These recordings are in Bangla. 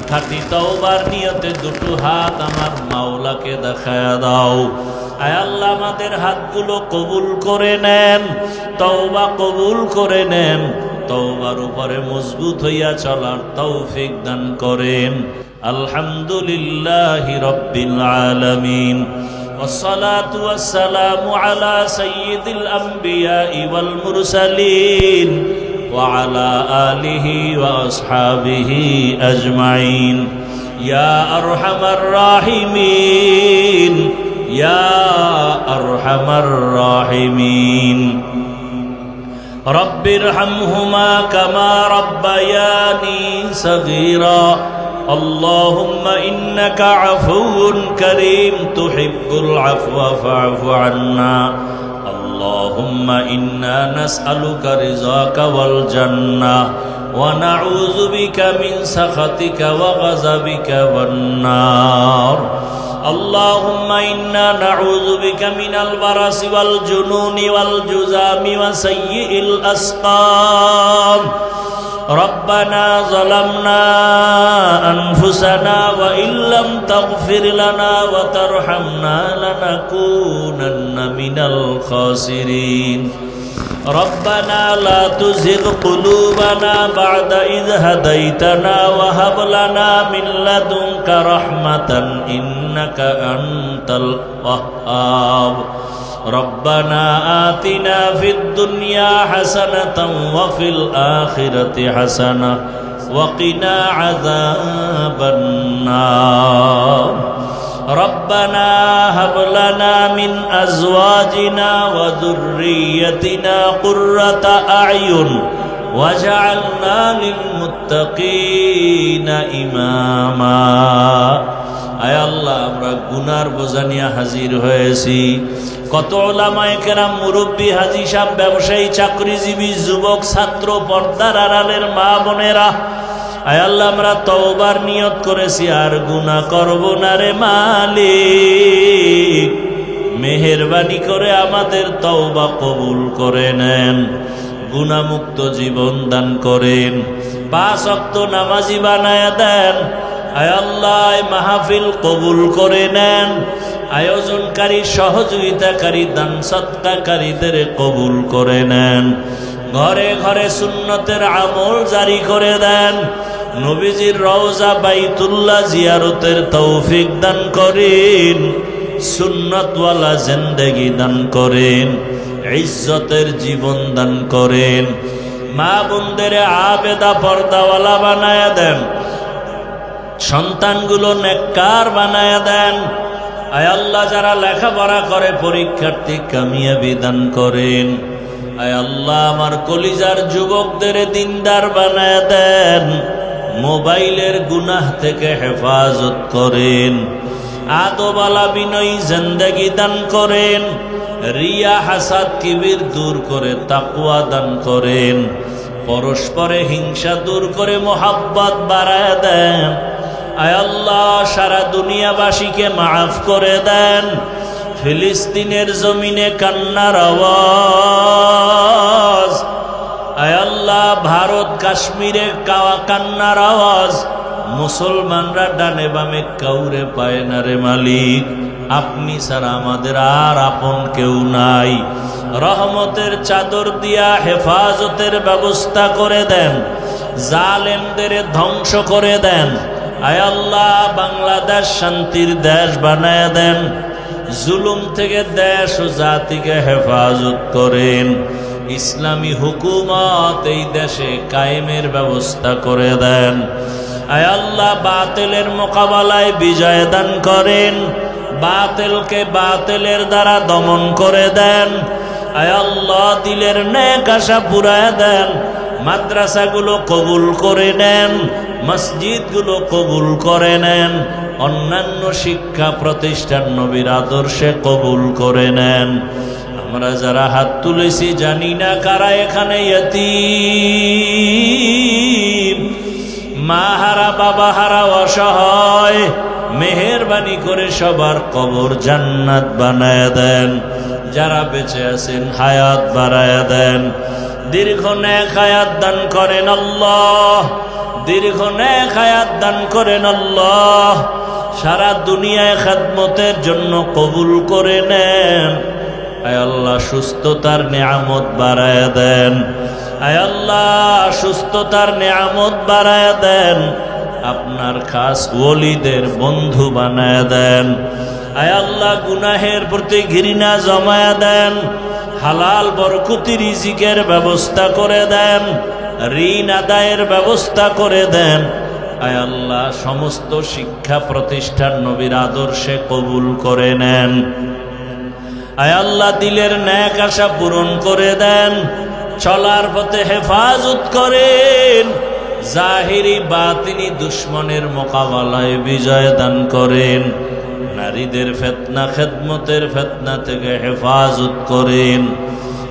খাঁটি তওবার নিয়তে দুটো হাত আমার মাওলাকে দেখায়া দাও। আয় আল্লাহ, আমাদের হাতগুলো কবুল করে নেন, তওবা কবুল করে নেন, তওবার উপরে মজবুত হইয়া চলার তৌফিক দান করেন। আলহামদুলিল্লাহি রাব্বিল আলামিন, والصلاة والسلام على سيد الأنبياء والمرسلين وعلى آله وأصحابه أجمعين يا أرحم الراحمين يا أرحم الراحمين رب ارحمهما كما ربياني صغيرا اللهم إنك عفو كريم تحب العفو فاعف عنا اللهم إنا نسألك رضاك والجنة ونعوذ بك من سخطك وغضبك والنار اللهم إنا نعوذ بك من البرص والجنون والجذام وسيء الأسقام ربنا ظلمنا أنفسنا وإن لم تغفر لنا وترحمنا لنكونن من الخاسرين ربنا لا تزغ قلوبنا بعد إذ هديتنا وهب لنا من لدنك رحمة إنك أنت الوهاب ربنا آتنا في الدنيا حسنة وفي الآخرة حسنة وقنا عذاب النار ربنا هب لنا من أزواجنا وذريتنا قرة أعين واجعلنا للمتقين إماما আয় আল্লাহ, আমরা গুনার বোঝা নিয়ে হাজির হয়েছি। কত উলামায়ে কেরাম, মুরব্বী, হাজী সাহেব, ব্যবসায়ী, চাকরিজীবী, যুবক, ছাত্র, পর্দার আড়ালের মা বোনেরা, আয় আল্লাহ, আমরা তওবার নিয়ত করেছি আর গুনাহ করব না রে মালিক। মেহেরবানি করে আমাদের তওবা কবুল করে নেন, গুনাহমুক্ত জীবন দান করেন, 5 ওয়াক্ত নামাজি বানায়া দেন। আয় আল্লাহ, মাহফিল কবুল করে নেন, আয়োজনকারী, সহযোগিতাকারী, দান সদকাকারীদের কবুল করে নেন, ঘরে ঘরে সুন্নতের আমল জারি করে দেন, নবীজির রওজা বাইতুল্লাহ জিয়ারতের তৌফিক দান করেন, সুন্নতওয়ালা জিন্দেগি দান করেন, ইজ্জতের জীবন দান করেন, মা বোনদের আবেদা পর্দাওয়ালা বানায়া দেন, সন্তানগুলো নেককার বানায়া দেন। আয় আল্লাহ, যারা লেখাপড়া করে পরীক্ষার্থী কামিয়াবি দান করেন। আয় আল্লাহ, আমার কলিজার যুবকদের দিনদার বানায়া দেন, মোবাইলের গুনাহ থেকে হেফাজত করেন, আদবালা বিনয়ী জিন্দেগি দান করেন, রিয়া হাসাদ কিবির দূর করে তাকওয়া দান করেন, পরস্পরে হিংসা দূর করে মোহাব্বত বাড়ায়া দেন। আয় আল্লাহ, সারা দুনিয়াবাসীকে মাফ করে দেন, ফিলিস্তিনের জমিনে কান্নার আওয়াজ, আয় আল্লাহ, ভারত কাশ্মীরে কান্নার আওয়াজ, মুসলমানরা ডানে বামে কাউরে পায় না রে মালিক। আপনি ছাড়া আমাদের আর আপন কেউ নাই। রহমতের চাদর দিয়া হেফাজতের ব্যবস্থা করে দেন, জালেমদের ধ্বংস করে দেন। আয় আল্লাহ, বাংলাদেশ শান্তির দেশ বানায় দেন, জুলুম থেকে দেশ ও জাতিকে হেফাজত করেন, ইসলামী হুকুমত এই দেশে কায়েমের ব্যবস্থা করে দেন। আয় আল্লাহ, বাতিলের মোকাবেলায় বিজয় দান করেন, বাতিলকে বাতিলের দ্বারা দমন করে দেন। আয় আল্লাহ, দিলের নেক আশা পুরায় দেন, মাদ্রাসাগুলো কবুল করে নেন, মসজিদগুলো কবুল করে নেন, অন্যান্য শিক্ষা প্রতিষ্ঠান নবীর আদর্শে কবুল করে নেন। আমরা যারা হাত তুলেছি জানি না কারা এখানে ইয়তীম, মা হারা, বাবা হারা, অসহায়, মেহেরবানি করে সবার কবর জান্নাত বানায় দেন। যারা বেঁচে আছেন হায়াত বাড়ায় দেন, দীর্ঘ নেক হায়াত দান করেন আল্লাহ। দীর্ঘ নেক হায়াত দান করেন আল্লাহ। সারা দুনিয়ায় খেদমতের জন্য কবুল করে নেন। আয় আল্লাহ সুস্থতার নিয়ামত বাড়ায় দেন। আয় আল্লাহ সুস্থতার নিয়ামত বাড়ায় দেন। আপনার খাস ওলিদের বন্ধু বানায় দেন। আয় আল্লাহ গুনাহের প্রতি ঘৃণা জমায়া দেন। হালাল বরকতি রিজিকের ব্যবস্থা করে দেন। ঋণ আদায়ের ব্যবস্থা করে দেন। আয় আল্লাহ সমস্ত শিক্ষা প্রতিষ্ঠান নবীর আদর্শে কবুল করে নেন। আয় আল্লাহ দিলের ন্যাক আশা পূরণ করে দেন। চলার পথে হেফাজত করেন। জাহিরি বাতিনি দুশ্মনের মোকাবেলায় বিজয় দান করেন। নারীদের ফিতনা খেদমতের ফিতনা থেকে হেফাজত করেন।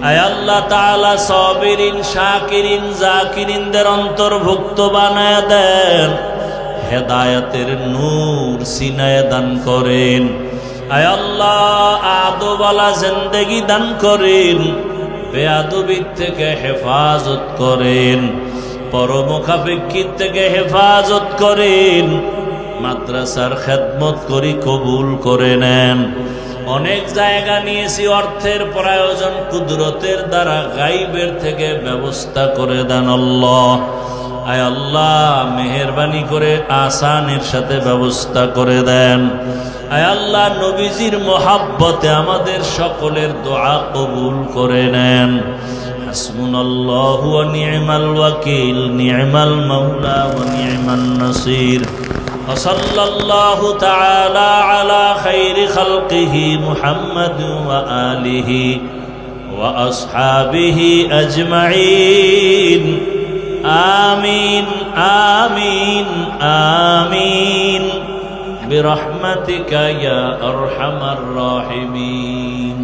আয় আল্লাহ তাআলা সাবিরিন শাকিরিন জাকিরিনদের অন্তর্ভুক্ত বানায় দেন। হেদায়েতের নূর সিনায় দান করেন। আয় আল্লাহ আদবালা জিন্দেগি দান করেন। বেয়াদবির থেকে হেফাজত করেন। পরমুখাপেক্ষির থেকে হেফাজত করেন। মাদ্রাসার খেদমত করি কবুল করে নেন। অনেক জায়গা নিয়েছি, অর্থের প্রয়োজন কুদরতের দ্বারা গাইবের থেকে ব্যবস্থা করে দেন আল্লাহ। আয় আল্লাহ মেহেরবানি করে আসানের সাথে ব্যবস্থা করে দেন। আয় আল্লাহ নবীজির মোহাব্বতে আমাদের সকলের দোয়া কবুল করে নেন। হাসবুনাল্লাহু ওয়া নি'মাল ওয়াকিল, নি'মাল মাওলা ওয়া নি'মান নাসির। وصلى الله تعالى على خير خلقه محمد وآله وأصحابه أجمعين آمين آمين آمين برحمتك يا أرحم الراحمين.